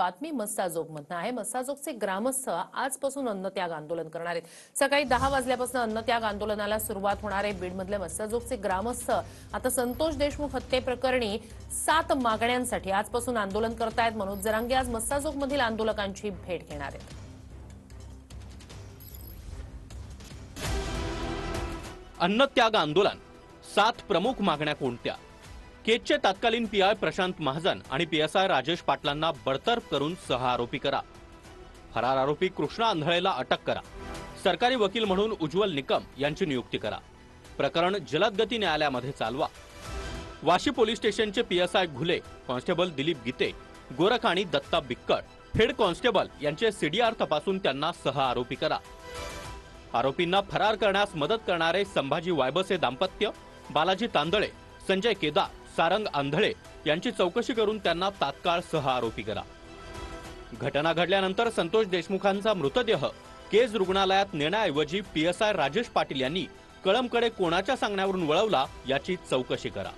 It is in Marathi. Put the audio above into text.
बातमी मस्साजोगमधून आहे। मस्साजोगचे ग्रामस्थ आजपासून अन्नत्याग आंदोलन करणार आहेत। सकाळी 10 वाजल्यापासून अन्नत्याग आंदोलनाला सुरुवात होणार आहे। बीडमधले मस्साजोगचे ग्रामस्थ आता संतोष देशमुख हत्येप्रकरणी 7 मागण्यांसाठी आजपासून आंदोलन करतायत। मनोज जरांगे आज मस्साजोगमधील आंदोलकांची भेट घेणार आहेत। अन्नत्याग आंदोलन 7 प्रमुख मागण्या कोणत्या? केजचे तत्कालीन पीआय प्रशांत महाजन आणि पीएसआय राजेश पाटलांना बडतर्फ करून सहआरोपी करा। फरार आरोपी कृष्णा आंधळेला अटक करा। सरकारी वकील म्हणून उज्ज्वल निकम यांची नियुक्ती करा। प्रकरण जलदगती न्यायालयामध्ये चालवा। वाशी पोलीस स्टेशनचे पीएसआय घुले, कॉन्स्टेबल दिलीप गीते, गोरख आणि दत्ता बिक्कड हेड कॉन्स्टेबल यांचे सीडीआर तपासून त्यांना सहआरोपी करा। आरोपींना फरार करण्यास मदत करणारे संभाजी वायबसे दाम्पत्य, बालाजी तांदळे, संजय केदार, सारंग आंधळे यांची चौकशी करून त्यांना तात्काळ सहआरोपी करा। घटना घडल्यानंतर संतोष देशमुखांचा मृतदेह केज रुग्णालयात नेण्याऐवजी पीएसआय राजेश पाटील यांनी कळमकडे कोणाच्या सांगण्यावरून वळवला याची चौकशी करा।